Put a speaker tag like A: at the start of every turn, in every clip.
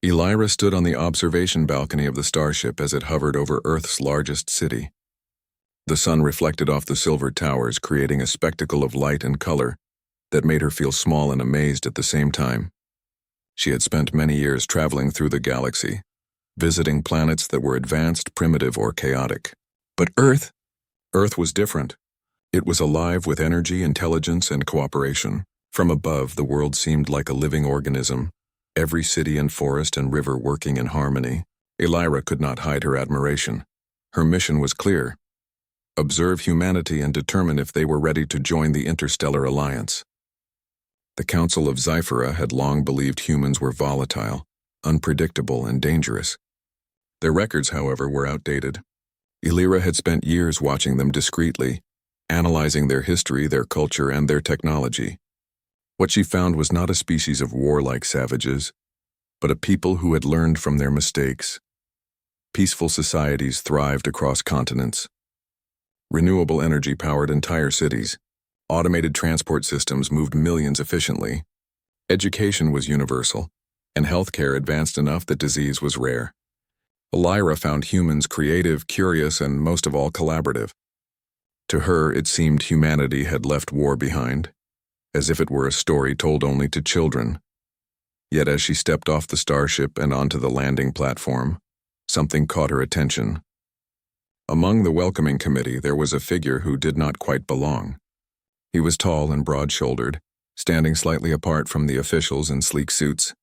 A: Elira stood on the observation balcony of the starship as it hovered over Earth's largest city. The sun reflected off the silver towers, creating a spectacle of light and color that made her feel small and amazed at the same time. She had spent many years traveling through the galaxy, visiting planets that were advanced, primitive, or chaotic. But Earth was different. It was alive with energy, intelligence, and cooperation. From above, the world seemed like a living organism, every city and forest and river working in harmony. Elira could not hide her admiration. Her mission was clear: observe humanity and determine if they were ready to join the Interstellar Alliance. The Council of Zyphera had long believed humans were volatile, unpredictable, and dangerous. Their records, however, were outdated. Elira had spent years watching them discreetly, analyzing their history, their culture, and their technology. What she found was not a species of warlike savages, but a people who had learned from their mistakes. Peaceful societies thrived across continents. Renewable energy powered entire cities. Automated transport systems moved millions efficiently. Education was universal, and healthcare advanced enough that disease was rare. Elira found humans creative, curious, and most of all collaborative. To her, it seemed humanity had left war behind, as if it were a story told only to children. Yet as she stepped off the starship and onto the landing platform, something caught her attention. Among the welcoming committee, there was a figure who did not quite belong. He was tall and broad-shouldered, standing slightly apart from the officials in sleek suits.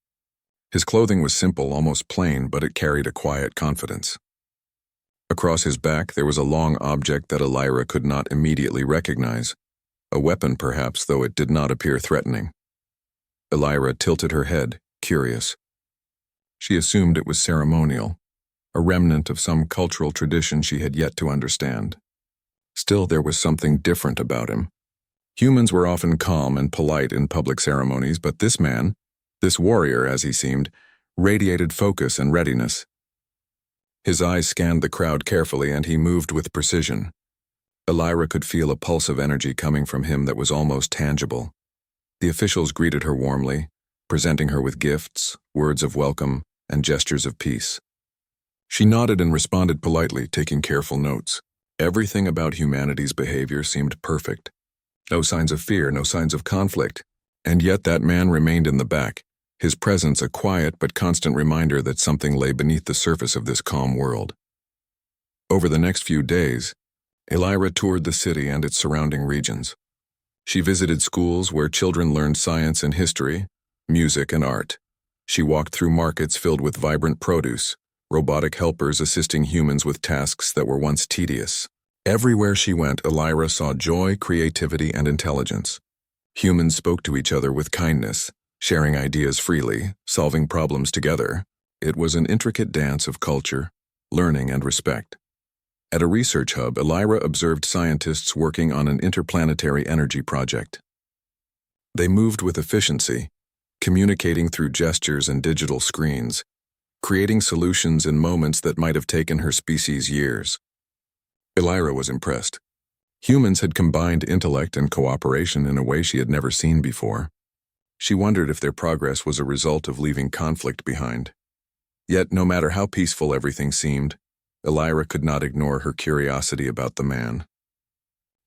A: His clothing was simple, almost plain, but it carried a quiet confidence. Across his back, there was a long object that Elira could not immediately recognize. A weapon, perhaps, though it did not appear threatening. Elira tilted her head, curious. She assumed it was ceremonial, a remnant of some cultural tradition she had yet to understand. Still, there was something different about him. Humans were often calm and polite in public ceremonies, but this man, this warrior as he seemed, radiated focus and readiness. His eyes scanned the crowd carefully, and he moved with precision. Elira could feel a pulse of energy coming from him that was almost tangible. The officials greeted her warmly, presenting her with gifts, words of welcome, and gestures of peace. She nodded and responded politely, taking careful notes. Everything about humanity's behavior seemed perfect. No signs of fear, no signs of conflict. And yet that man remained in the back, his presence a quiet but constant reminder that something lay beneath the surface of this calm world. Over the next few days, Elira toured the city and its surrounding regions. She visited schools where children learned science and history, music and art. She walked through markets filled with vibrant produce, robotic helpers assisting humans with tasks that were once tedious. Everywhere she went, Elira saw joy, creativity, and intelligence. Humans spoke to each other with kindness, sharing ideas freely, solving problems together. It was an intricate dance of culture, learning, and respect. At a research hub, Elira observed scientists working on an interplanetary energy project. They moved with efficiency, communicating through gestures and digital screens, creating solutions in moments that might have taken her species years. Elira was impressed. Humans had combined intellect and cooperation in a way she had never seen before. She wondered if their progress was a result of leaving conflict behind. Yet, no matter how peaceful everything seemed, Elira could not ignore her curiosity about the man.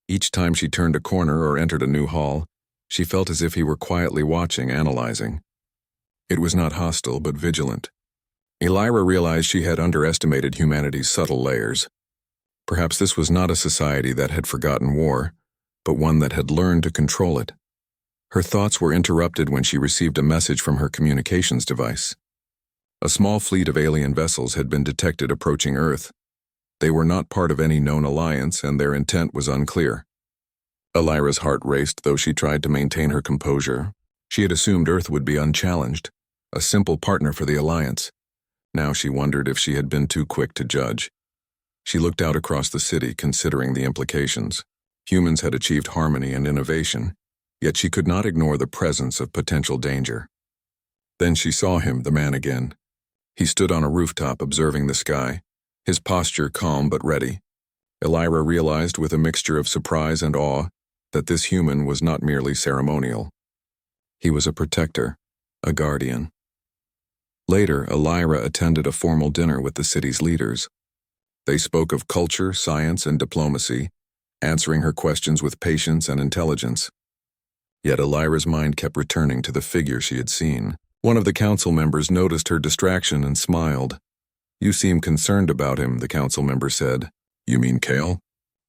A: Each time she turned a corner or entered a new hall, she felt as if he were quietly watching, analyzing. It was not hostile, but vigilant. Elira realized she had underestimated humanity's subtle layers. Perhaps this was not a society that had forgotten war, but one that had learned to control it. Her thoughts were interrupted when she received a message from her communications device. A small fleet of alien vessels had been detected approaching Earth. They were not part of any known alliance, and their intent was unclear. Elira's heart raced, though she tried to maintain her composure. She had assumed Earth would be unchallenged, a simple partner for the alliance. Now she wondered if she had been too quick to judge. She looked out across the city, considering the implications. Humans had achieved harmony and innovation, yet she could not ignore the presence of potential danger. Then she saw him, the man again. He stood on a rooftop observing the sky, his posture calm but ready. Elira realized with a mixture of surprise and awe that this human was not merely ceremonial. He was a protector, a guardian. Later, Elira attended a formal dinner with the city's leaders. They spoke of culture, science, and diplomacy, answering her questions with patience and intelligence. Yet Elira's mind kept returning to the figure she had seen. One of the council members noticed her distraction and smiled. "You seem concerned about him," the council member said. "You mean Kale?"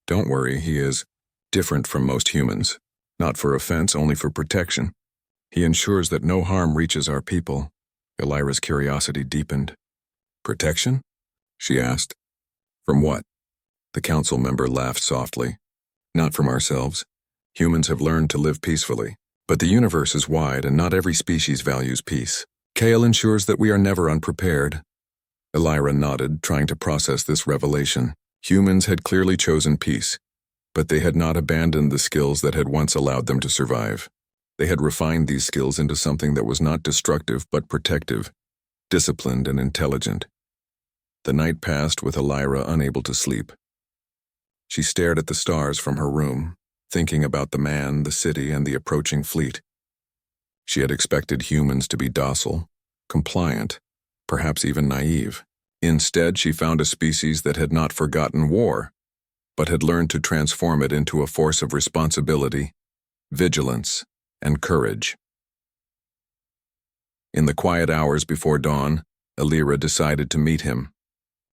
A: "Don't worry, he is different from most humans. Not for offense, only for protection. He ensures that no harm reaches our people." Elira's curiosity deepened. "Protection?" she asked. "From what?" The council member laughed softly. "Not from ourselves. Humans have learned to live peacefully. But the universe is wide and not every species values peace. Kale ensures that we are never unprepared." Elira nodded, trying to process this revelation. Humans had clearly chosen peace, but they had not abandoned the skills that had once allowed them to survive. They had refined these skills into something that was not destructive but protective, disciplined and intelligent. The night passed with Elira unable to sleep. She stared at the stars from her room, thinking about the man, the city, and the approaching fleet. She had expected humans to be docile, compliant, perhaps even naive. Instead, she found a species that had not forgotten war, but had learned to transform it into a force of responsibility, vigilance, and courage. In the quiet hours before dawn, Elira decided to meet him.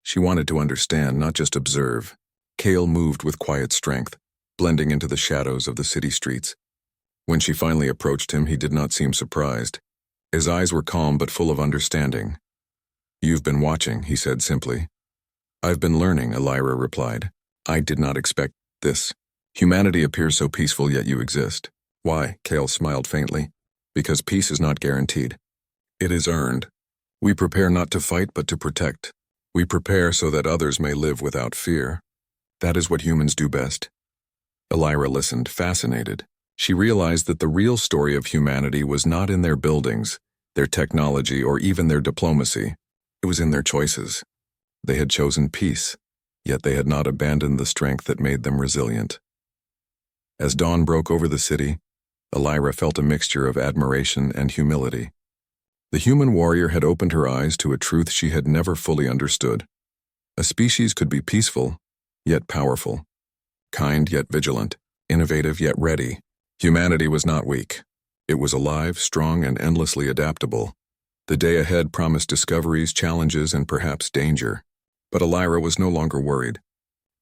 A: She wanted to understand, not just observe. Kale moved with quiet strength, blending into the shadows of the city streets. When she finally approached him, he did not seem surprised. His eyes were calm but full of understanding. "You've been watching," he said simply. "I've been learning," Elira replied. "I did not expect this. Humanity appears so peaceful, yet you exist." "Why?" Kale smiled faintly. "Because peace is not guaranteed. It is earned. We prepare not to fight but to protect. We prepare so that others may live without fear. That is what humans do best." Elira listened, fascinated. She realized that the real story of humanity was not in their buildings, their technology, or even their diplomacy. It was in their choices. They had chosen peace, yet they had not abandoned the strength that made them resilient. As dawn broke over the city, Elira felt a mixture of admiration and humility. The human warrior had opened her eyes to a truth she had never fully understood. A species could be peaceful, yet powerful, kind yet vigilant, innovative yet ready. Humanity was not weak. It was alive, strong, and endlessly adaptable. The day ahead promised discoveries, challenges, and perhaps danger. But Elira was no longer worried.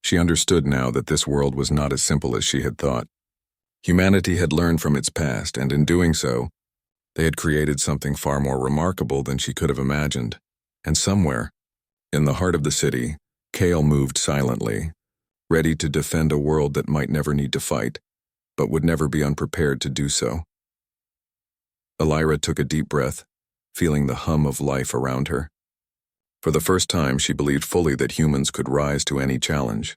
A: She understood now that this world was not as simple as she had thought. Humanity had learned from its past, and in doing so, they had created something far more remarkable than she could have imagined. And somewhere, in the heart of the city, Kale moved silently, ready to defend a world that might never need to fight, but would never be unprepared to do so. Elira took a deep breath, feeling the hum of life around her. For the first time, she believed fully that humans could rise to any challenge,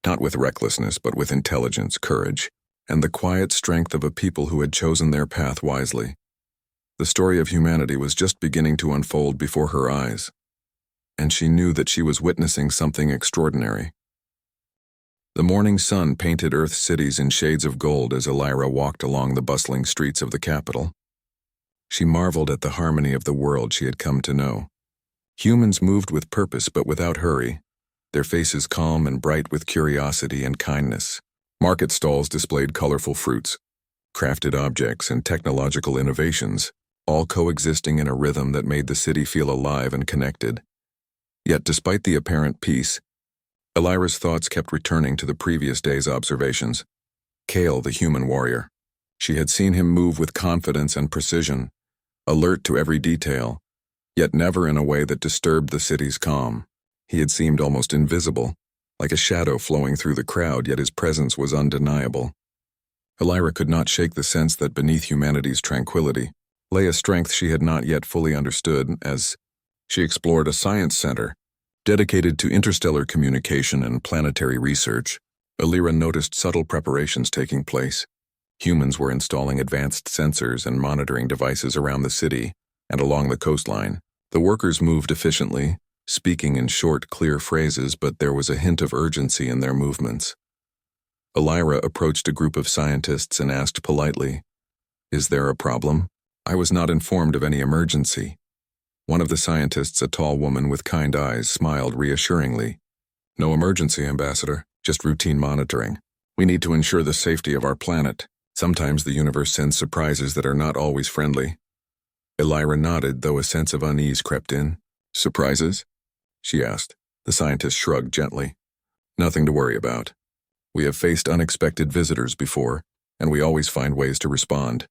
A: not with recklessness, but with intelligence, courage, and the quiet strength of a people who had chosen their path wisely. The story of humanity was just beginning to unfold before her eyes, and she knew that she was witnessing something extraordinary. The morning sun painted Earth's cities in shades of gold as Elira walked along the bustling streets of the capital. She marveled at the harmony of the world she had come to know. Humans moved with purpose but without hurry, their faces calm and bright with curiosity and kindness. Market stalls displayed colorful fruits, crafted objects, and technological innovations, all coexisting in a rhythm that made the city feel alive and connected. Yet despite the apparent peace, Elira's thoughts kept returning to the previous day's observations. Kale, the human warrior. She had seen him move with confidence and precision, alert to every detail, yet never in a way that disturbed the city's calm. He had seemed almost invisible, like a shadow flowing through the crowd, yet his presence was undeniable. Elira could not shake the sense that beneath humanity's tranquility lay a strength she had not yet fully understood. As she explored a science center dedicated to interstellar communication and planetary research, Elira noticed subtle preparations taking place. Humans were installing advanced sensors and monitoring devices around the city and along the coastline. The workers moved efficiently, speaking in short, clear phrases, but there was a hint of urgency in their movements. Elira approached a group of scientists and asked politely, "Is there a problem? I was not informed of any emergency." One of the scientists, a tall woman with kind eyes, smiled reassuringly. "No emergency, Ambassador, just routine monitoring. We need to ensure the safety of our planet. Sometimes the universe sends surprises that are not always friendly." Elira nodded, though a sense of unease crept in. "Surprises?" she asked. The scientist shrugged gently. "Nothing to worry about. We have faced unexpected visitors before, and we always find ways to respond.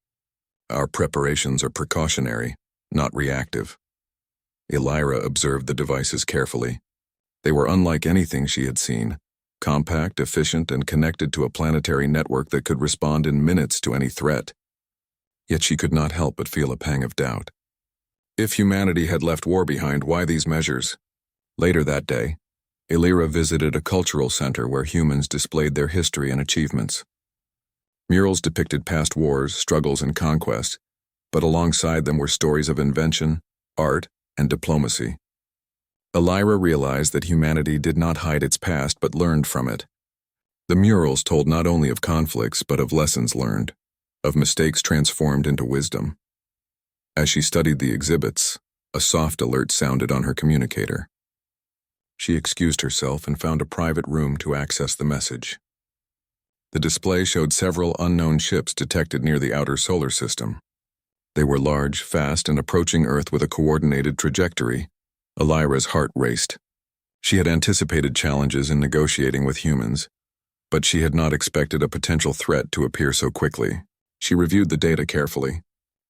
A: Our preparations are precautionary, not reactive." Elira observed the devices carefully. They were unlike anything she had seen. Compact, efficient, and connected to a planetary network that could respond in minutes to any threat. Yet she could not help but feel a pang of doubt. If humanity had left war behind, why these measures? Later that day, Elira visited a cultural center where humans displayed their history and achievements. Murals depicted past wars, struggles, and conquest, but alongside them were stories of invention, art, and diplomacy. Elira realized that humanity did not hide its past but learned from it. The murals told not only of conflicts but of lessons learned, of mistakes transformed into wisdom. As she studied the exhibits, a soft alert sounded on her communicator. She excused herself and found a private room to access the message. The display showed several unknown ships detected near the outer solar system. They were large, fast, and approaching Earth with a coordinated trajectory. Elira's heart raced. She had anticipated challenges in negotiating with humans, but she had not expected a potential threat to appear so quickly. She reviewed the data carefully.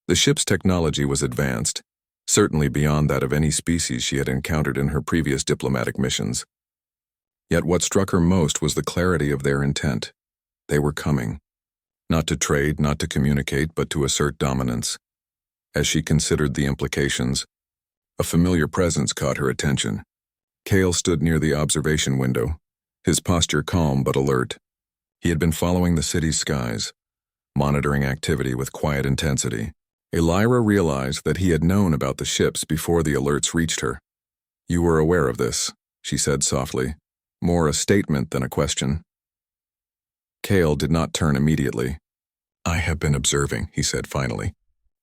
A: The ship's technology was advanced, certainly beyond that of any species she had encountered in her previous diplomatic missions. Yet what struck her most was the clarity of their intent. They were coming. Not to trade, not to communicate, but to assert dominance. As she considered the implications, a familiar presence caught her attention. Kale stood near the observation window, his posture calm but alert. He had been following the city's skies, monitoring activity with quiet intensity. Elira realized that he had known about the ships before the alerts reached her. "You were aware of this," she said softly, more a statement than a question. Kale did not turn immediately. "I have been observing," he said finally.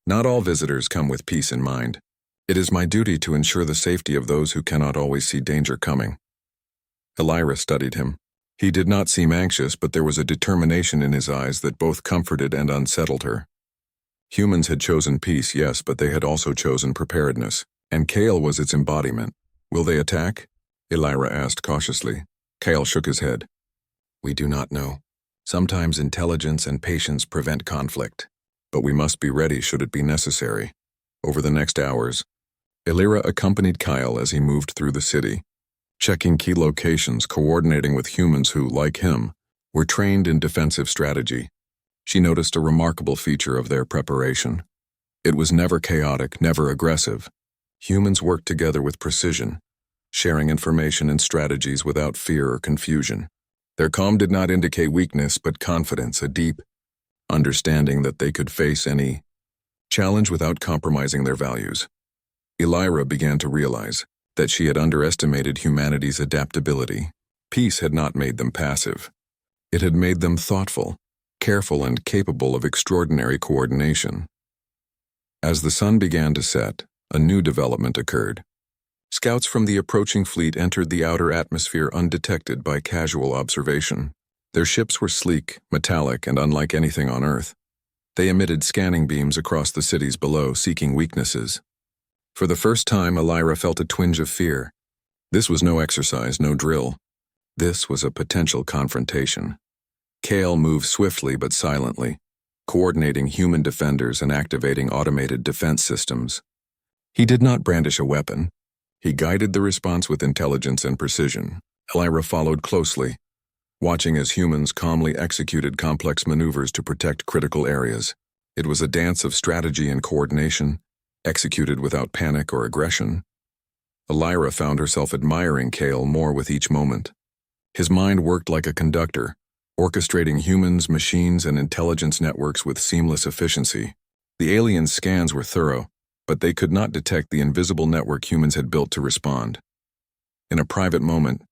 A: "Not all visitors come with peace in mind. It is my duty to ensure the safety of those who cannot always see danger coming." Elira studied him. He did not seem anxious, but there was a determination in his eyes that both comforted and unsettled her. Humans had chosen peace, yes, but they had also chosen preparedness, and Kale was its embodiment. "Will they attack?" Elira asked cautiously. Kale shook his head. "We do not know. Sometimes intelligence and patience prevent conflict, but we must be ready should it be necessary." Over the next hours, Elira accompanied Kyle as he moved through the city, checking key locations, coordinating with humans who, like him, were trained in defensive strategy. She noticed a remarkable feature of their preparation. It was never chaotic, never aggressive. Humans worked together with precision, sharing information and strategies without fear or confusion. Their calm did not indicate weakness, but confidence, a deep understanding that they could face any challenge without compromising their values. Elira began to realize that she had underestimated humanity's adaptability. Peace had not made them passive. It had made them thoughtful, careful, and capable of extraordinary coordination. As the sun began to set, a new development occurred. Scouts from the approaching fleet entered the outer atmosphere undetected by casual observation. Their ships were sleek, metallic, and unlike anything on Earth. They emitted scanning beams across the cities below, seeking weaknesses. For the first time, Elira felt a twinge of fear. This was no exercise, no drill. This was a potential confrontation. Kale moved swiftly but silently, coordinating human defenders and activating automated defense systems. He did not brandish a weapon. He guided the response with intelligence and precision. Elira followed closely, watching as humans calmly executed complex maneuvers to protect critical areas. It was a dance of strategy and coordination, executed without panic or aggression. Elira found herself admiring Kale more with each moment. His mind worked like a conductor, orchestrating humans, machines, and intelligence networks with seamless efficiency. The aliens' scans were thorough, but they could not detect the invisible network humans had built to respond. In a private moment,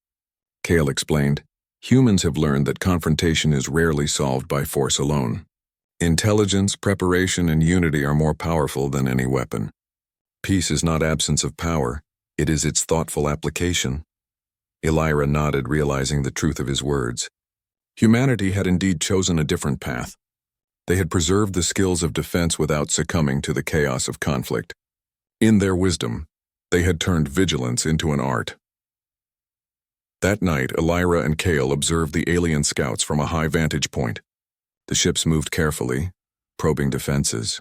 A: Kale explained, "Humans have learned that confrontation is rarely solved by force alone. Intelligence, preparation, and unity are more powerful than any weapon. Peace is not absence of power, it is its thoughtful application. Elira nodded, realizing the truth of his words. Humanity had indeed chosen a different path. They had preserved the skills of defense without succumbing to the chaos of conflict. In their wisdom, they had turned vigilance into an art. That night, Elira and Kale observed the alien scouts from a high vantage point. The ships moved carefully, probing defenses,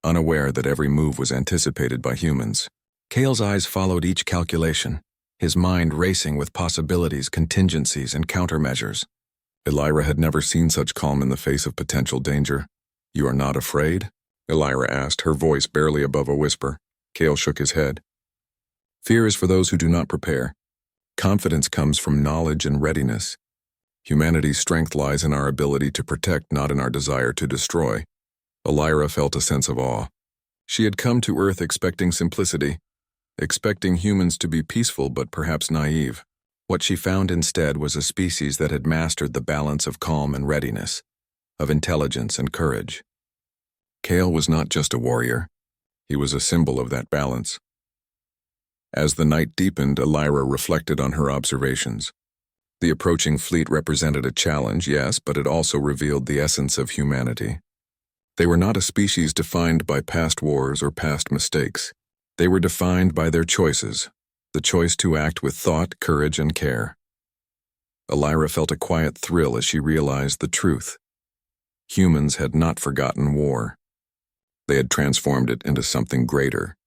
A: unaware that every move was anticipated by humans. Kale's eyes followed each calculation, his mind racing with possibilities, contingencies, and countermeasures. Elira had never seen such calm in the face of potential danger. "You are not afraid?" Elira asked, her voice barely above a whisper. Kale shook his head. "Fear is for those who do not prepare. Confidence comes from knowledge and readiness. Humanity's strength lies in our ability to protect, not in our desire to destroy." Elira felt a sense of awe. She had come to Earth expecting simplicity, expecting humans to be peaceful but perhaps naive. What she found instead was a species that had mastered the balance of calm and readiness, of intelligence and courage. Kale was not just a warrior. He was a symbol of that balance. As the night deepened, Elira reflected on her observations. The approaching fleet represented a challenge, yes, but it also revealed the essence of humanity. They were not a species defined by past wars or past mistakes. They were defined by their choices, the choice to act with thought, courage, and care. Elira felt a quiet thrill as she realized the truth. Humans had not forgotten war. They had transformed it into something greater.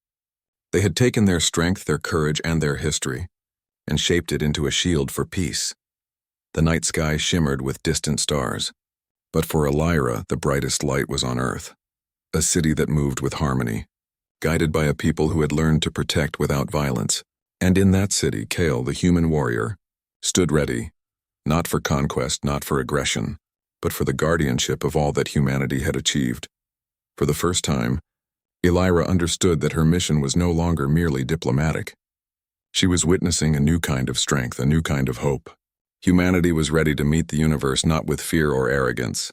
A: They had taken their strength, their courage, and their history, and shaped it into a shield for peace. The night sky shimmered with distant stars, but for Elira, the brightest light was on Earth, a city that moved with harmony, guided by a people who had learned to protect without violence. And in that city, Kale, the human warrior, stood ready, not for conquest, not for aggression, but for the guardianship of all that humanity had achieved. For the first time, Elira understood that her mission was no longer merely diplomatic. She was witnessing a new kind of strength, a new kind of hope. Humanity was ready to meet the universe not with fear or arrogance,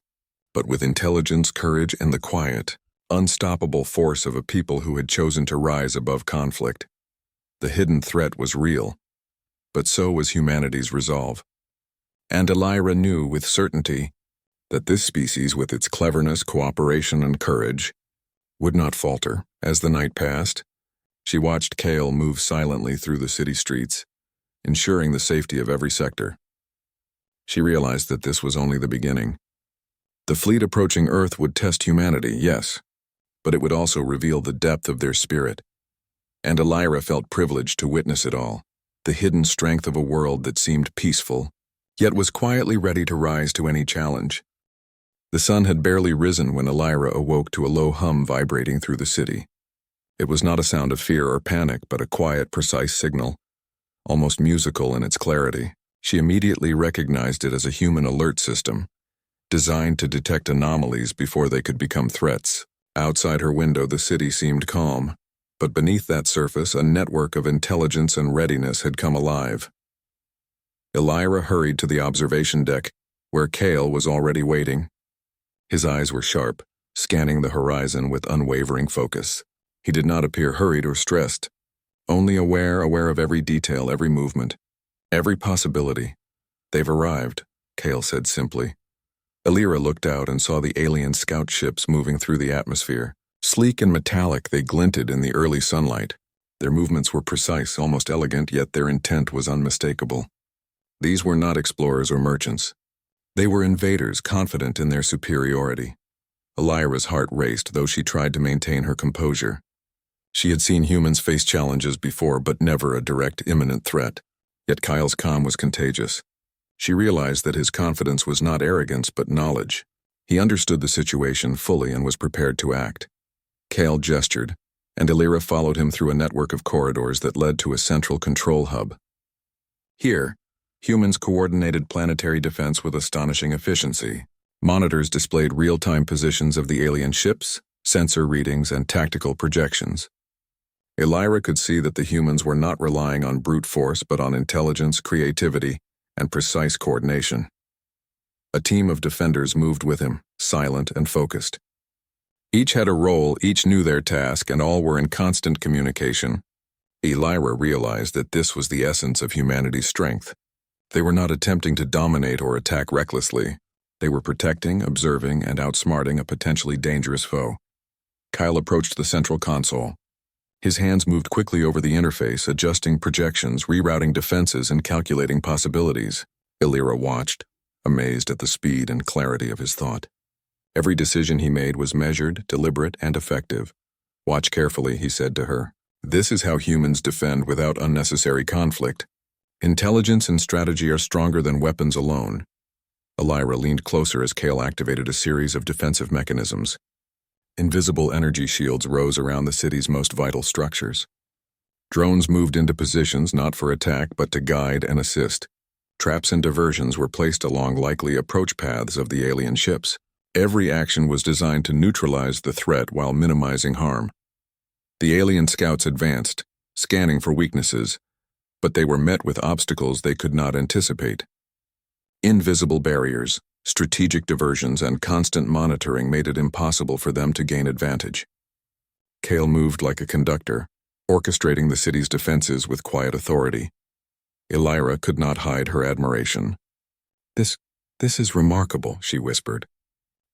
A: but with intelligence, courage, and the quiet, unstoppable force of a people who had chosen to rise above conflict. The hidden threat was real, but so was humanity's resolve. And Elira knew with certainty that this species, with its cleverness, cooperation, and courage, would not falter. As the night passed, she watched Kale move silently through the city streets, ensuring the safety of every sector. She realized that this was only the beginning. The fleet approaching Earth would test humanity, yes, but it would also reveal the depth of their spirit. And Elira felt privileged to witness it all, the hidden strength of a world that seemed peaceful, yet was quietly ready to rise to any challenge. The sun had barely risen when Elira awoke to a low hum vibrating through the city. It was not a sound of fear or panic, but a quiet, precise signal, almost musical in its clarity. She immediately recognized it as a human alert system, designed to detect anomalies before they could become threats. Outside her window, the city seemed calm, but beneath that surface, a network of intelligence and readiness had come alive. Elira hurried to the observation deck, where Kale was already waiting. His eyes were sharp, scanning the horizon with unwavering focus. He did not appear hurried or stressed, only aware of every detail, every movement, every possibility. "They've arrived," Kale said simply. Elira looked out and saw the alien scout ships moving through the atmosphere. Sleek and metallic, they glinted in the early sunlight. Their movements were precise, almost elegant, yet their intent was unmistakable. These were not explorers or merchants. They were invaders, confident in their superiority. Elira's heart raced, though she tried to maintain her composure. She had seen humans face challenges before, but never a direct, imminent threat. Yet Kyle's calm was contagious. She realized that his confidence was not arrogance, but knowledge. He understood the situation fully and was prepared to act. Kale gestured, and Elira followed him through a network of corridors that led to a central control hub. Here, humans coordinated planetary defense with astonishing efficiency. Monitors displayed real-time positions of the alien ships, sensor readings, and tactical projections. Elira could see that the humans were not relying on brute force but on intelligence, creativity, and precise coordination. A team of defenders moved with him, silent and focused. Each had a role, each knew their task, and all were in constant communication. Elira realized that this was the essence of humanity's strength. They were not attempting to dominate or attack recklessly. They were protecting, observing, and outsmarting a potentially dangerous foe. Kyle approached the central console. His hands moved quickly over the interface, adjusting projections, rerouting defenses, and calculating possibilities. Elira watched, amazed at the speed and clarity of his thought. Every decision he made was measured, deliberate, and effective. "Watch carefully," he said to her. "This is how humans defend without unnecessary conflict. Intelligence and strategy are stronger than weapons alone." Elira leaned closer as Kale activated a series of defensive mechanisms. Invisible energy shields rose around the city's most vital structures. Drones moved into positions not for attack but to guide and assist. Traps and diversions were placed along likely approach paths of the alien ships. Every action was designed to neutralize the threat while minimizing harm. The alien scouts advanced, scanning for weaknesses, but they were met with obstacles they could not anticipate. Invisible barriers, strategic diversions, and constant monitoring made it impossible for them to gain advantage. Kale moved like a conductor, orchestrating the city's defenses with quiet authority. Elira could not hide her admiration. This is remarkable," she whispered.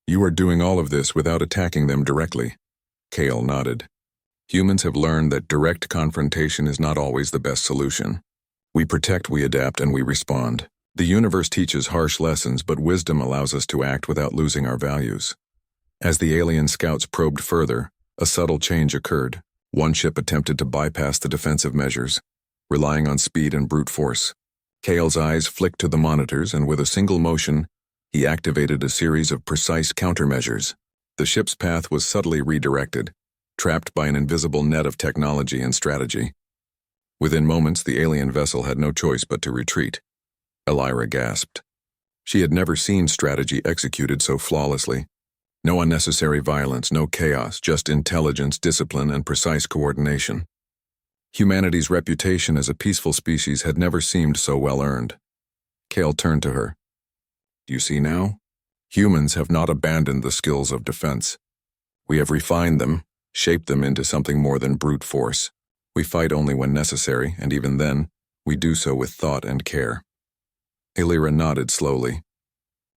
A: "You are doing all of this without attacking them directly." Kale nodded. "Humans have learned that direct confrontation is not always the best solution. We protect, we adapt, and we respond. The universe teaches harsh lessons, but wisdom allows us to act without losing our values." As the alien scouts probed further, a subtle change occurred. One ship attempted to bypass the defensive measures, relying on speed and brute force. Kale's eyes flicked to the monitors, and with a single motion, he activated a series of precise countermeasures. The ship's path was subtly redirected, trapped by an invisible net of technology and strategy. Within moments, the alien vessel had no choice but to retreat. Elira gasped. She had never seen strategy executed so flawlessly. No unnecessary violence, no chaos, just intelligence, discipline, and precise coordination. Humanity's reputation as a peaceful species had never seemed so well earned. Kale turned to her. "Do you see now? Humans have not abandoned the skills of defense. We have refined them, shaped them into something more than brute force. We fight only when necessary, and even then, we do so with thought and care." Elira nodded slowly.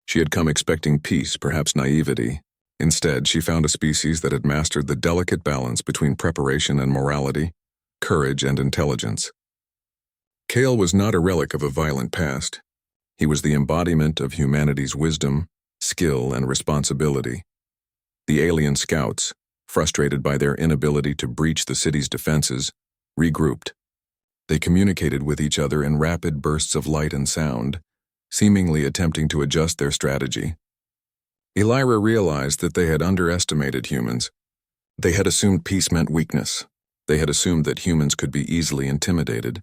A: She had come expecting peace, perhaps naivety. Instead, she found a species that had mastered the delicate balance between preparation and morality, courage and intelligence. Kale was not a relic of a violent past. He was the embodiment of humanity's wisdom, skill, and responsibility. The alien scouts, frustrated by their inability to breach the city's defenses, regrouped. They communicated with each other in rapid bursts of light and sound, seemingly attempting to adjust their strategy. Elira realized that they had underestimated humans. They had assumed peace meant weakness. They had assumed that humans could be easily intimidated,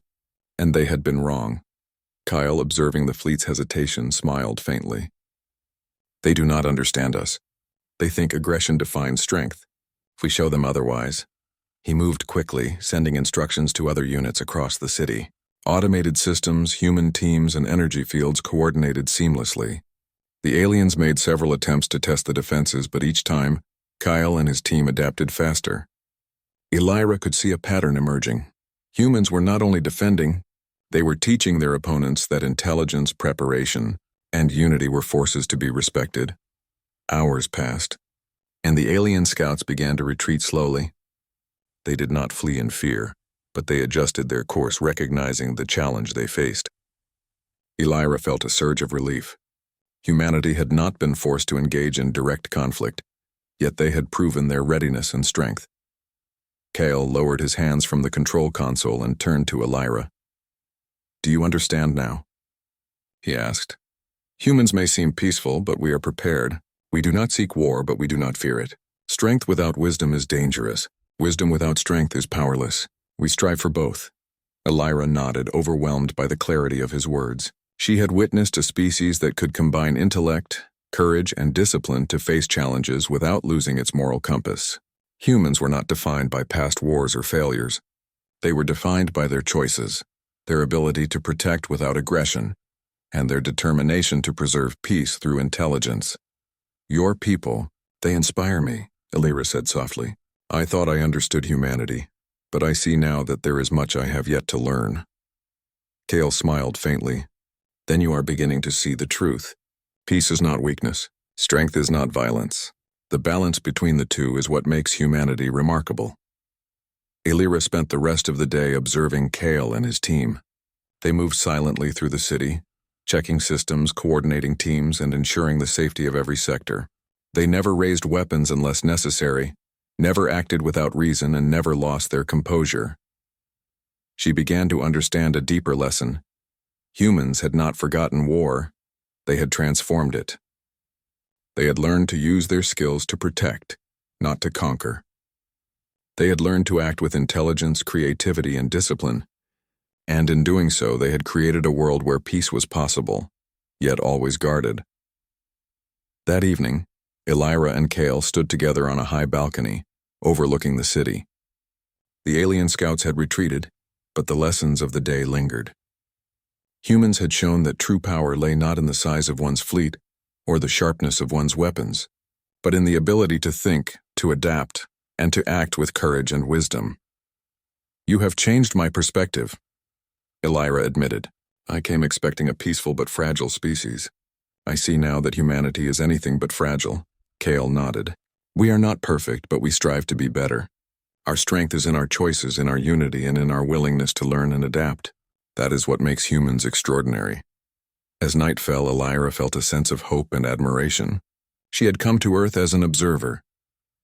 A: and they had been wrong. Kyle, observing the fleet's hesitation, smiled faintly. "They do not understand us. They think aggression defines strength. If we show them otherwise." He moved quickly, sending instructions to other units across the city. Automated systems, human teams, and energy fields coordinated seamlessly. The aliens made several attempts to test the defenses, but each time, Kyle and his team adapted faster. Elira could see a pattern emerging. Humans were not only defending, they were teaching their opponents that intelligence, preparation, and unity were forces to be respected. Hours passed, and the alien scouts began to retreat slowly. They did not flee in fear, but they adjusted their course, recognizing the challenge they faced. Elira felt a surge of relief. Humanity had not been forced to engage in direct conflict, yet they had proven their readiness and strength. Kale lowered his hands from the control console and turned to Elira. "Do you understand now?" he asked. "Humans may seem peaceful, but we are prepared. We do not seek war, but we do not fear it. Strength without wisdom is dangerous. Wisdom without strength is powerless. We strive for both." Elira nodded, overwhelmed by the clarity of his words. She had witnessed a species that could combine intellect, courage, and discipline to face challenges without losing its moral compass. Humans were not defined by past wars or failures. They were defined by their choices, their ability to protect without aggression, and their determination to preserve peace through intelligence. "Your people, they inspire me," Elira said softly. I thought I understood humanity, but I see now that there is much I have yet to learn. Kale smiled faintly. Then you are beginning to see the truth. Peace is not weakness. Strength is not violence. The balance between the two is what makes humanity remarkable. Elira spent the rest of the day observing Kale and his team. They moved silently through the city, checking systems, coordinating teams, and ensuring the safety of every sector. They never raised weapons unless necessary, never acted without reason, and never lost their composure. She began to understand a deeper lesson. Humans had not forgotten war. They had transformed it. They had learned to use their skills to protect, not to conquer. They had learned to act with intelligence, creativity, and discipline, and in doing so they had created a world where peace was possible, yet always guarded. That evening, Elira and Kale stood together on a high balcony, overlooking the city. The alien scouts had retreated, but the lessons of the day lingered. Humans had shown that true power lay not in the size of one's fleet or the sharpness of one's weapons, but in the ability to think, to adapt, and to act with courage and wisdom. You have changed my perspective, Elira admitted. I came expecting a peaceful but fragile species. I see now that humanity is anything but fragile. Kale nodded. We are not perfect, but we strive to be better. Our strength is in our choices, in our unity, and in our willingness to learn and adapt. That is what makes humans extraordinary. As night fell, Elira felt a sense of hope and admiration. She had come to Earth as an observer,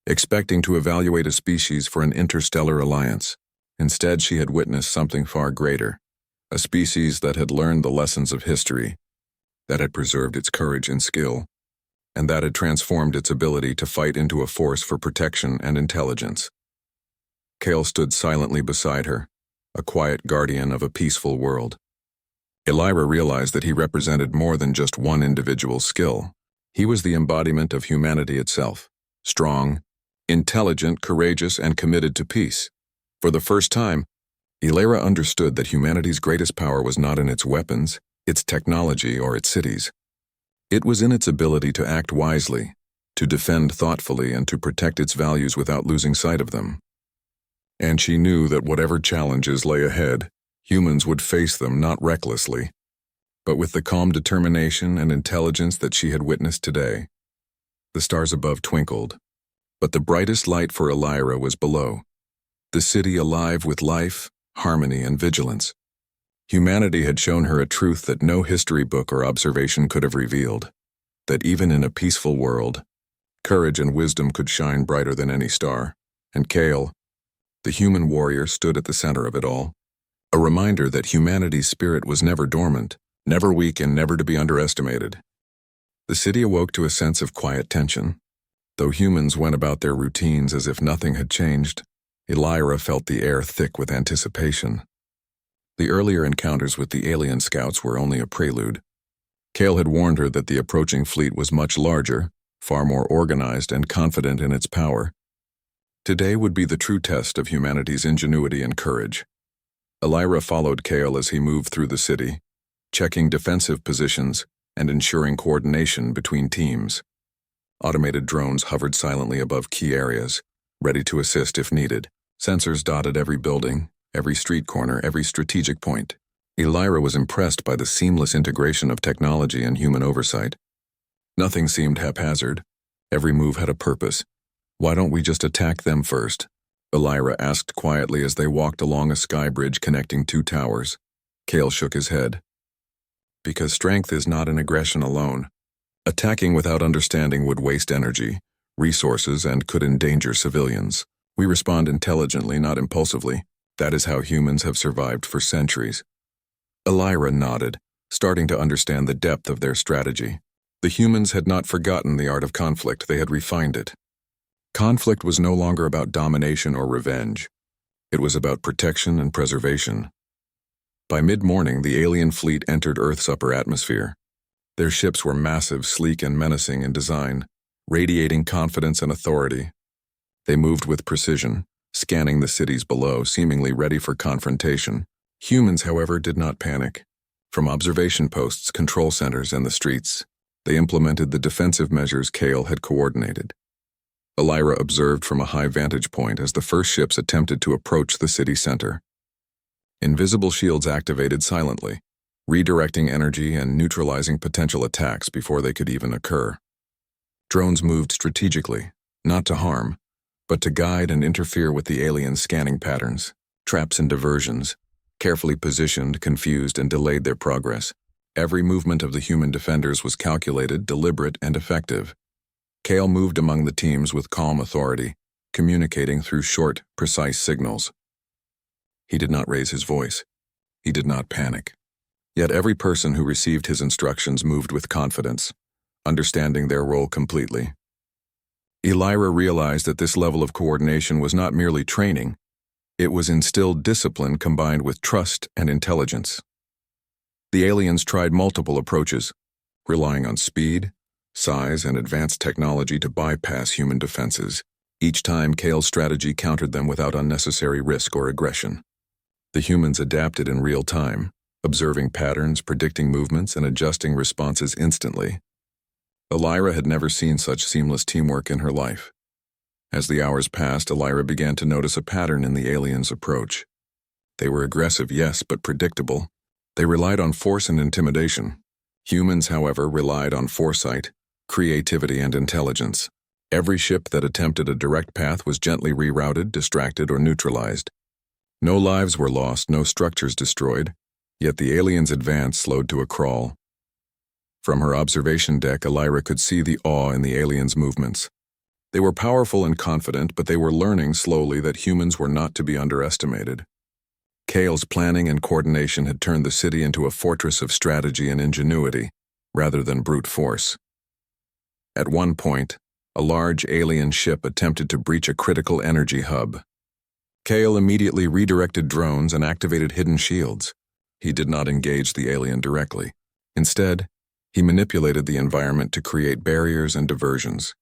A: expecting to evaluate a species for an interstellar alliance. Instead, she had witnessed something far greater, a species that had learned the lessons of history, that had preserved its courage and skill, and that had transformed its ability to fight into a force for protection and intelligence. Kale stood silently beside her, a quiet guardian of a peaceful world. Elira realized that he represented more than just one individual's skill. He was the embodiment of humanity itself, strong, intelligent, courageous, and committed to peace. For the first time, Elira understood that humanity's greatest power was not in its weapons, its technology, or its cities. It was in its ability to act wisely, to defend thoughtfully, and to protect its values without losing sight of them. And she knew that whatever challenges lay ahead, humans would face them not recklessly, but with the calm determination and intelligence that she had witnessed today. The stars above twinkled, but the brightest light for Elira was below, the city alive with life, harmony, and vigilance. Humanity had shown her a truth that no history book or observation could have revealed, that even in a peaceful world, courage and wisdom could shine brighter than any star. And Kale, the human warrior, stood at the center of it all, a reminder that humanity's spirit was never dormant, never weak, and never to be underestimated. The city awoke to a sense of quiet tension. Though humans went about their routines as if nothing had changed, Elira felt the air thick with anticipation. The earlier encounters with the alien scouts were only a prelude. Kale had warned her that the approaching fleet was much larger, far more organized, and confident in its power. Today would be the true test of humanity's ingenuity and courage. Elira followed Kale as he moved through the city, checking defensive positions and ensuring coordination between teams. Automated drones hovered silently above key areas, ready to assist if needed. Sensors dotted every building, every street corner, every strategic point. Elira was impressed by the seamless integration of technology and human oversight. Nothing seemed haphazard. Every move had a purpose. Why don't we just attack them first? Elira asked quietly as they walked along a sky bridge connecting two towers. Kale shook his head. Because strength is not in aggression alone. Attacking without understanding would waste energy, resources, and could endanger civilians. We respond intelligently, not impulsively. That is how humans have survived for centuries. Elira nodded, starting to understand the depth of their strategy. The humans had not forgotten the art of conflict, they had refined it. Conflict was no longer about domination or revenge. It was about protection and preservation. By mid-morning, the alien fleet entered Earth's upper atmosphere. Their ships were massive, sleek, and menacing in design, radiating confidence and authority. They moved with precision, scanning the cities below, seemingly ready for confrontation. Humans, however, did not panic. From observation posts, control centers, and the streets, they implemented the defensive measures Kale had coordinated. Elira observed from a high vantage point as the first ships attempted to approach the city center. Invisible shields activated silently, redirecting energy and neutralizing potential attacks before they could even occur. Drones moved strategically, not to harm, but to guide and interfere with the aliens' scanning patterns. Traps and diversions, carefully positioned, confused, and delayed their progress. Every movement of the human defenders was calculated, deliberate, and effective. Kale moved among the teams with calm authority, communicating through short, precise signals. He did not raise his voice. He did not panic. Yet every person who received his instructions moved with confidence, understanding their role completely. Elira realized that this level of coordination was not merely training, it was instilled discipline combined with trust and intelligence. The aliens tried multiple approaches, relying on speed, size, and advanced technology to bypass human defenses. Each time, Kale's strategy countered them without unnecessary risk or aggression. The humans adapted in real time, observing patterns, predicting movements, and adjusting responses instantly. Elira had never seen such seamless teamwork in her life. As the hours passed, Elira began to notice a pattern in the aliens' approach. They were aggressive, yes, but predictable. They relied on force and intimidation. Humans, however, relied on foresight, creativity, and intelligence. Every ship that attempted a direct path was gently rerouted, distracted, or neutralized. No lives were lost, no structures destroyed, yet the aliens' advance slowed to a crawl. From her observation deck, Elira could see the awe in the aliens' movements. They were powerful and confident, but they were learning slowly that humans were not to be underestimated. Kale's planning and coordination had turned the city into a fortress of strategy and ingenuity, rather than brute force. At one point, a large alien ship attempted to breach a critical energy hub. Kale immediately redirected drones and activated hidden shields. He did not engage the alien directly. Instead, he manipulated the environment to create barriers and diversions.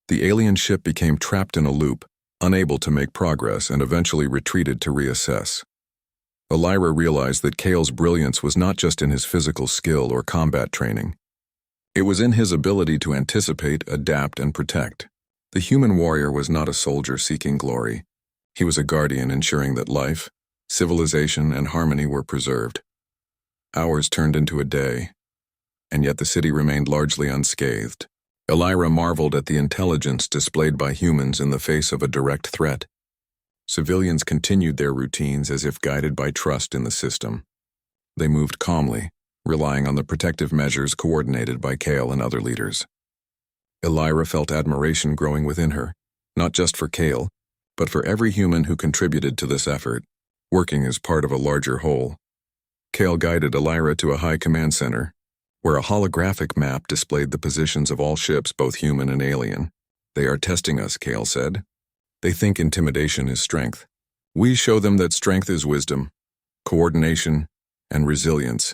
A: The alien ship became trapped in a loop, unable to make progress, and eventually retreated to reassess. Elira realized that Kale's brilliance was not just in his physical skill or combat training. It was in his ability to anticipate, adapt, and protect. The human warrior was not a soldier seeking glory. He was a guardian ensuring that life, civilization, and harmony were preserved. Hours turned into a day, and yet the city remained largely unscathed. Elira marveled at the intelligence displayed by humans in the face of a direct threat. Civilians continued their routines as if guided by trust in the system. They moved calmly, relying on the protective measures coordinated by Kale and other leaders. Elira felt admiration growing within her, not just for Kale, but for every human who contributed to this effort, working as part of a larger whole. Kale guided Elira to a high command center, where a holographic map displayed the positions of all ships, both human and alien. "They are testing us," Kale said. "They think intimidation is strength. We show them that strength is wisdom, coordination, and resilience."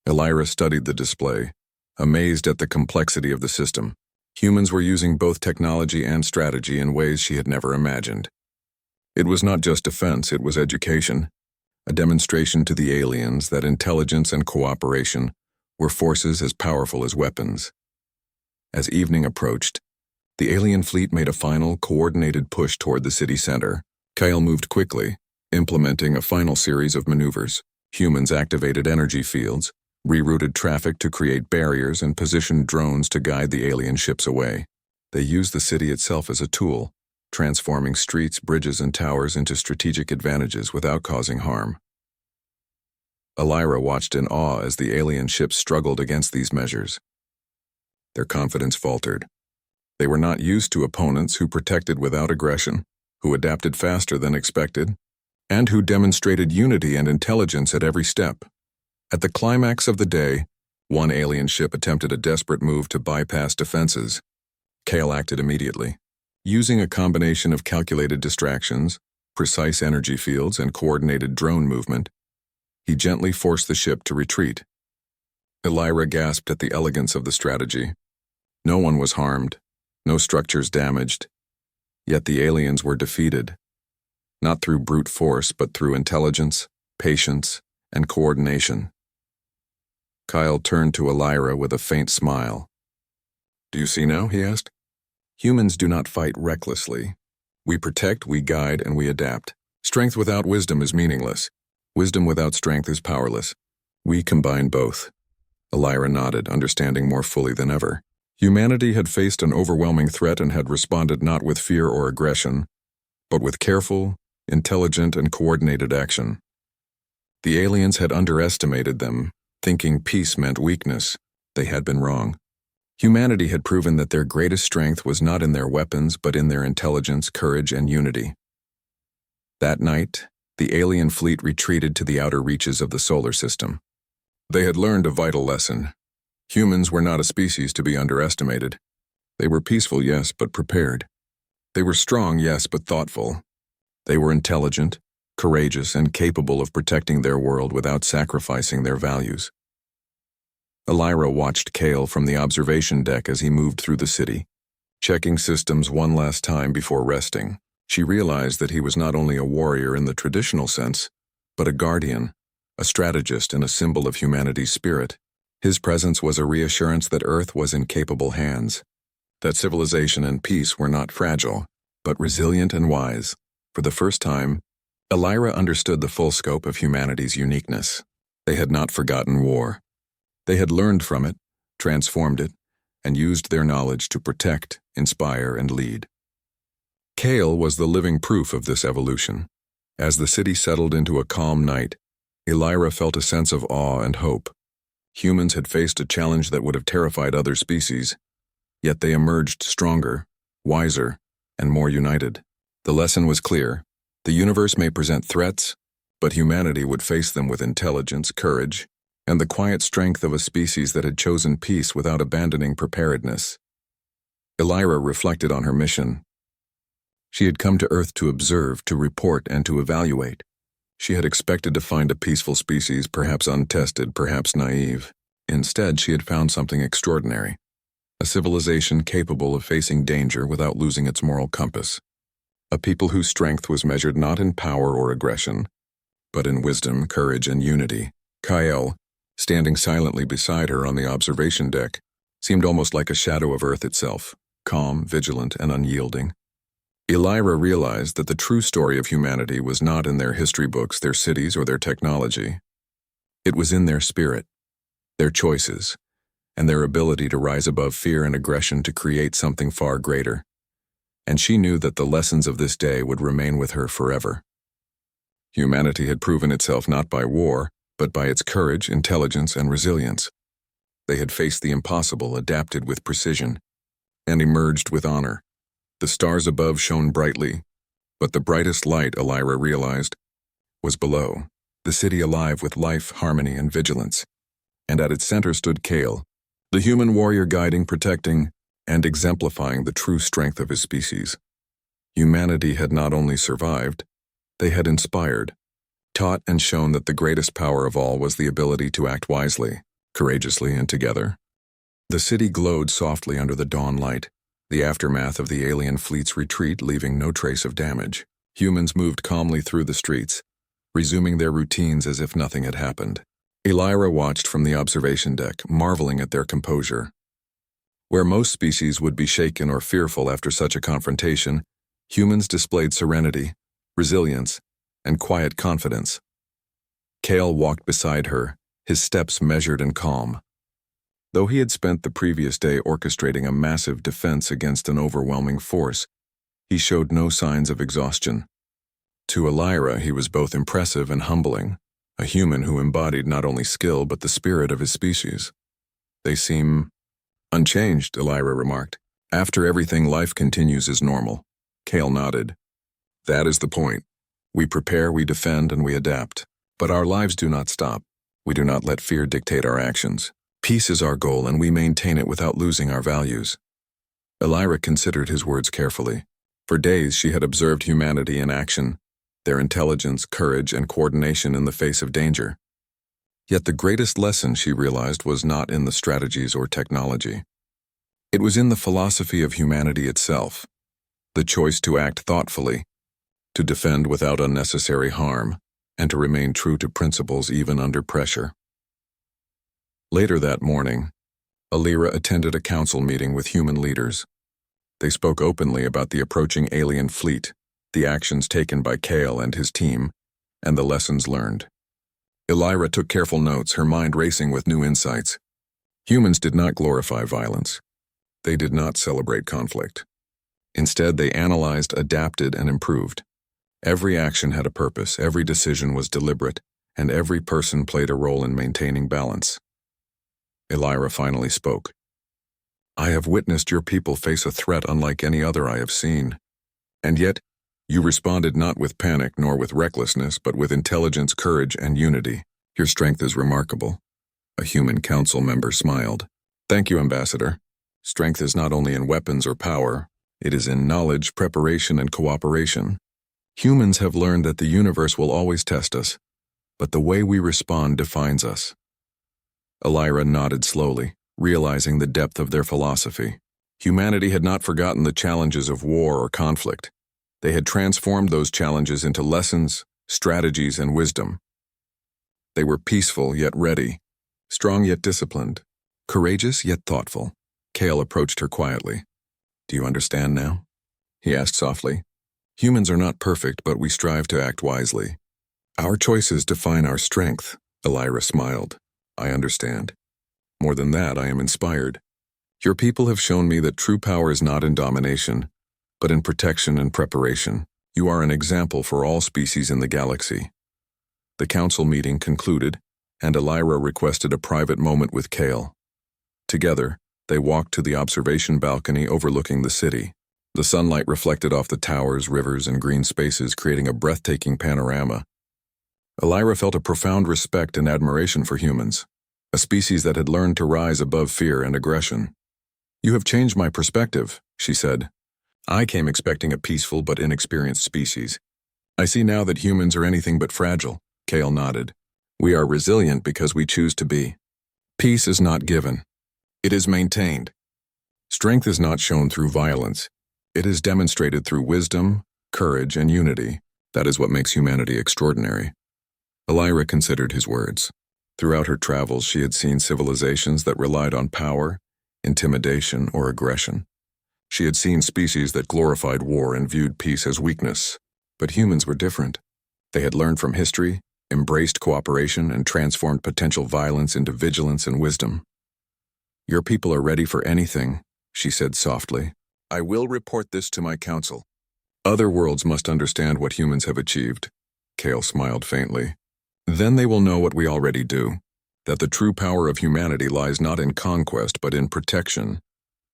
A: Elira studied the display, amazed at the complexity of the system. Humans were using both technology and strategy in ways she had never imagined. It was not just defense, it was education, a demonstration to the aliens that intelligence and cooperation were forces as powerful as weapons. As evening approached, the alien fleet made a final, coordinated push toward the city center. Kale moved quickly, implementing a final series of maneuvers. Humans activated energy fields, rerouted traffic to create barriers, and positioned drones to guide the alien ships away. They used the city itself as a tool, transforming streets, bridges, and towers into strategic advantages without causing harm. Elira watched in awe as the alien ships struggled against these measures. Their confidence faltered. They were not used to opponents who protected without aggression, who adapted faster than expected, and who demonstrated unity and intelligence at every step. At the climax of the day, one alien ship attempted a desperate move to bypass defenses. Kale acted immediately. Using a combination of calculated distractions, precise energy fields, and coordinated drone movement, he gently forced the ship to retreat. Elira gasped at the elegance of the strategy. No one was harmed, no structures damaged, yet the aliens were defeated, not through brute force but through intelligence, patience, and coordination. Kyle turned to Elira with a faint smile. "Do you see now?" he asked. Humans do not fight recklessly. We protect, we guide, and we adapt. Strength without wisdom is meaningless. Wisdom without strength is powerless. We combine both. Elira nodded, understanding more fully than ever. Humanity had faced an overwhelming threat and had responded not with fear or aggression, but with careful, intelligent, and coordinated action. The aliens had underestimated them, thinking peace meant weakness. They had been wrong. Humanity had proven that their greatest strength was not in their weapons, but in their intelligence, courage, and unity. That night, the alien fleet retreated to the outer reaches of the solar system. They had learned a vital lesson. Humans were not a species to be underestimated. They were peaceful, yes, but prepared. They were strong, yes, but thoughtful. They were intelligent, courageous, and capable of protecting their world without sacrificing their values. Elira watched Kale from the observation deck as he moved through the city, checking systems one last time before resting. She realized that he was not only a warrior in the traditional sense, but a guardian, a strategist, and a symbol of humanity's spirit. His presence was a reassurance that Earth was in capable hands, that civilization and peace were not fragile, but resilient and wise. For the first time, Elira understood the full scope of humanity's uniqueness. They had not forgotten war. They had learned from it, transformed it, and used their knowledge to protect, inspire, and lead. Kale was the living proof of this evolution. As the city settled into a calm night, Elira felt a sense of awe and hope. Humans had faced a challenge that would have terrified other species, yet they emerged stronger, wiser, and more united. The lesson was clear. The universe may present threats, but humanity would face them with intelligence, courage, and the quiet strength of a species that had chosen peace without abandoning preparedness. Elira reflected on her mission. She had come to Earth to observe, to report, and to evaluate. She had expected to find a peaceful species, perhaps untested, perhaps naive. Instead, she had found something extraordinary. A civilization capable of facing danger without losing its moral compass. A people whose strength was measured not in power or aggression, but in wisdom, courage, and unity. Kyle, standing silently beside her on the observation deck, seemed almost like a shadow of Earth itself, calm, vigilant, and unyielding. Elira realized that the true story of humanity was not in their history books, their cities, or their technology. It was in their spirit, their choices, and their ability to rise above fear and aggression to create something far greater. And she knew that the lessons of this day would remain with her forever. Humanity had proven itself not by war, but by its courage, intelligence, and resilience. They had faced the impossible, adapted with precision, and emerged with honor. The stars above shone brightly, but the brightest light, Elira realized, was below, the city alive with life, harmony, and vigilance. And at its center stood Kale, the human warrior guiding, protecting, and exemplifying the true strength of his species. Humanity had not only survived, they had inspired, taught, and shown that the greatest power of all was the ability to act wisely, courageously, and together. The city glowed softly under the dawn light, the aftermath of the alien fleet's retreat leaving no trace of damage. Humans moved calmly through the streets, resuming their routines as if nothing had happened. Elira watched from the observation deck, marveling at their composure. Where most species would be shaken or fearful after such a confrontation, humans displayed serenity, resilience, and quiet confidence. Kale walked beside her, his steps measured and calm. Though he had spent the previous day orchestrating a massive defense against an overwhelming force, he showed no signs of exhaustion. To Elira, he was both impressive and humbling, a human who embodied not only skill but the spirit of his species. "They seem unchanged," Elira remarked. "After everything, life continues as normal." Kale nodded. "That is the point. We prepare, we defend, and we adapt. But our lives do not stop. We do not let fear dictate our actions. Peace is our goal, and we maintain it without losing our values." Elira considered his words carefully. For days she had observed humanity in action, their intelligence, courage, and coordination in the face of danger. Yet the greatest lesson, she realized, was not in the strategies or technology. It was in the philosophy of humanity itself, the choice to act thoughtfully, to defend without unnecessary harm, and to remain true to principles even under pressure. Later that morning, Elira attended a council meeting with human leaders. They spoke openly about the approaching alien fleet, the actions taken by Kale and his team, and the lessons learned. Elira took careful notes, her mind racing with new insights. Humans did not glorify violence. They did not celebrate conflict. Instead, they analyzed, adapted, and improved. Every action had a purpose, every decision was deliberate, and every person played a role in maintaining balance. Elira finally spoke. "I have witnessed your people face a threat unlike any other I have seen. And yet, you responded not with panic nor with recklessness, but with intelligence, courage, and unity. Your strength is remarkable." A human council member smiled. "Thank you, Ambassador. Strength is not only in weapons or power, it is in knowledge, preparation, and cooperation. Humans have learned that the universe will always test us, but the way we respond defines us." Elira nodded slowly, realizing the depth of their philosophy. Humanity had not forgotten the challenges of war or conflict. They had transformed those challenges into lessons, strategies, and wisdom. They were peaceful yet ready, strong yet disciplined, courageous yet thoughtful. Kale approached her quietly. "Do you understand now?" he asked softly. "Humans are not perfect, but we strive to act wisely. Our choices define our strength." Elira smiled. "I understand. More than that, I am inspired. Your people have shown me that true power is not in domination, but in protection and preparation. You are an example for all species in the galaxy." The council meeting concluded, and Elira requested a private moment with Kale. Together, they walked to the observation balcony overlooking the city. The sunlight reflected off the towers, rivers, and green spaces, creating a breathtaking panorama. Elira felt a profound respect and admiration for humans, a species that had learned to rise above fear and aggression. "You have changed my perspective," she said. "I came expecting a peaceful but inexperienced species. I see now that humans are anything but fragile." Kale nodded. "We are resilient because we choose to be. Peace is not given. It is maintained. Strength is not shown through violence. It is demonstrated through wisdom, courage, and unity. That is what makes humanity extraordinary." Elira considered his words. Throughout her travels, she had seen civilizations that relied on power, intimidation, or aggression. She had seen species that glorified war and viewed peace as weakness. But humans were different. They had learned from history, embraced cooperation, and transformed potential violence into vigilance and wisdom. "Your people are ready for anything," she said softly. "I will report this to my council. Other worlds must understand what humans have achieved." Kale smiled faintly. "Then they will know what we already do, that the true power of humanity lies not in conquest but in protection,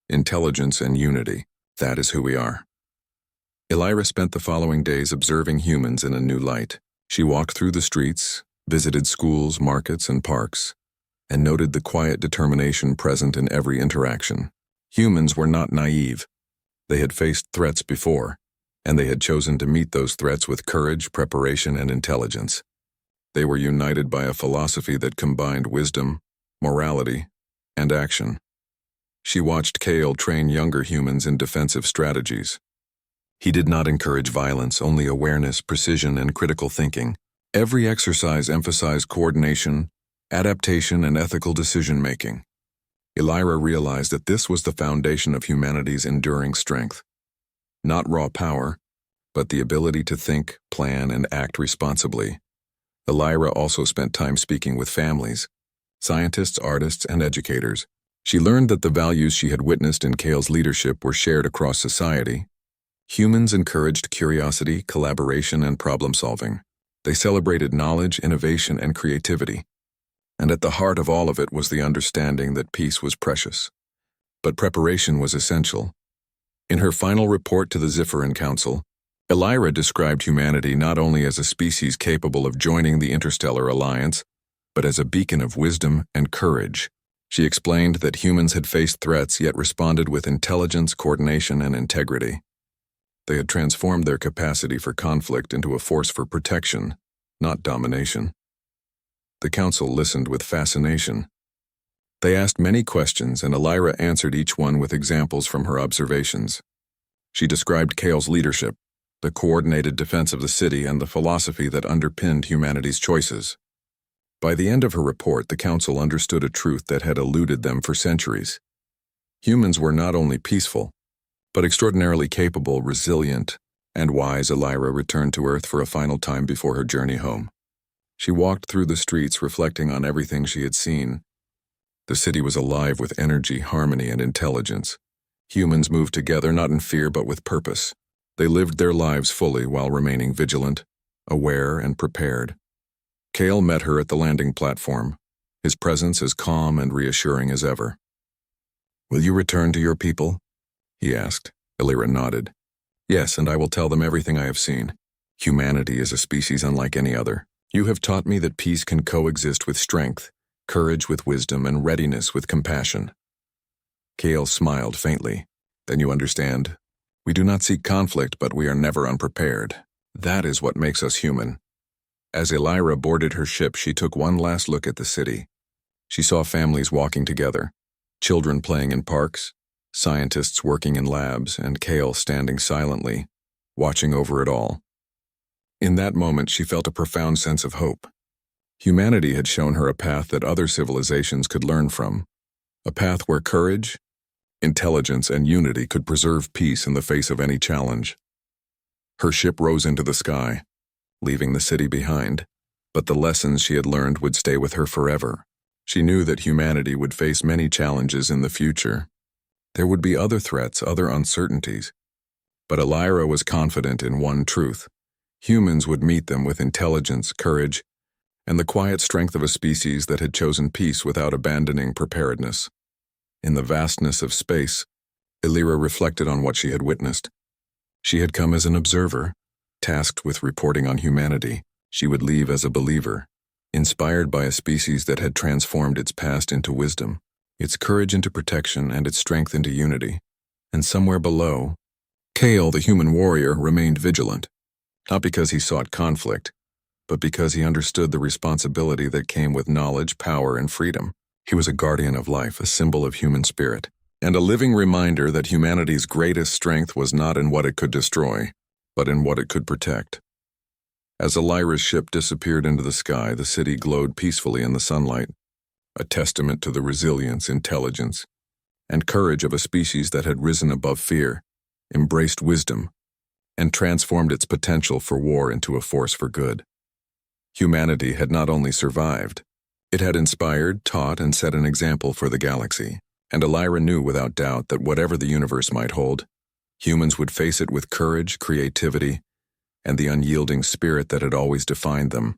A: intelligence, and unity. That is who we are." Elira spent the following days observing humans in a new light. She walked through the streets, visited schools, markets, and parks, and noted the quiet determination present in every interaction. Humans were not naive. They had faced threats before, and they had chosen to meet those threats with courage, preparation, and intelligence. They were united by a philosophy that combined wisdom, morality, and action. She watched Kale train younger humans in defensive strategies. He did not encourage violence, only awareness, precision, and critical thinking. Every exercise emphasized coordination, adaptation, and ethical decision-making. Elira realized that this was the foundation of humanity's enduring strength. Not raw power, but the ability to think, plan, and act responsibly. Elira also spent time speaking with families, scientists, artists, and educators. She learned that the values she had witnessed in Kale's leadership were shared across society. Humans encouraged curiosity, collaboration, and problem-solving. They celebrated knowledge, innovation, and creativity. And at the heart of all of it was the understanding that peace was precious. But preparation was essential. In her final report to the Zephyrin Council, Elira described humanity not only as a species capable of joining the interstellar alliance, but as a beacon of wisdom and courage. She explained that humans had faced threats yet responded with intelligence, coordination, and integrity. They had transformed their capacity for conflict into a force for protection, not domination. The council listened with fascination. They asked many questions, and Elira answered each one with examples from her observations. She described Kale's leadership, the coordinated defense of the city, and the philosophy that underpinned humanity's choices. By the end of her report, the council understood a truth that had eluded them for centuries. Humans were not only peaceful, But extraordinarily capable, resilient, and wise, Elira returned to Earth for a final time before her journey home. She walked through the streets reflecting on everything she had seen. The city was alive with energy, harmony, and intelligence. Humans moved together not in fear but with purpose. They lived their lives fully while remaining vigilant, aware, and prepared. Kale met her at the landing platform, his presence as calm and reassuring as ever. "Will you return to your people?" he asked. Elira nodded. "Yes, and I will tell them everything I have seen. Humanity is a species unlike any other. You have taught me that peace can coexist with strength, courage with wisdom, and readiness with compassion." Kale smiled faintly. "Then you understand. We do not seek conflict, but we are never unprepared. That is what makes us human." As Elira boarded her ship, she took one last look at the city. She saw families walking together, children playing in parks, scientists working in labs, and Kale standing silently, watching over it all. In that moment, she felt a profound sense of hope. Humanity had shown her a path that other civilizations could learn from, a path where courage, intelligence, and unity could preserve peace in the face of any challenge. Her ship rose into the sky, leaving the city behind, but the lessons she had learned would stay with her forever. She knew that humanity would face many challenges in the future. There would be other threats, other uncertainties. But Elira was confident in one truth. Humans would meet them with intelligence, courage, and the quiet strength of a species that had chosen peace without abandoning preparedness. In the vastness of space, Elira reflected on what she had witnessed. She had come as an observer, tasked with reporting on humanity. She would leave as a believer, inspired by a species that had transformed its past into wisdom, its courage into protection, and its strength into unity. And somewhere below, Kale, the human warrior, remained vigilant, not because he sought conflict, but because he understood the responsibility that came with knowledge, power, and freedom. He was a guardian of life, a symbol of human spirit, and a living reminder that humanity's greatest strength was not in what it could destroy, but in what it could protect. As Elira's ship disappeared into the sky, the city glowed peacefully in the sunlight, a testament to the resilience, intelligence, and courage of a species that had risen above fear, embraced wisdom, and transformed its potential for war into a force for good. Humanity had not only survived, it had inspired, taught, and set an example for the galaxy, and Elira knew without doubt that whatever the universe might hold, humans would face it with courage, creativity, and the unyielding spirit that had always defined them.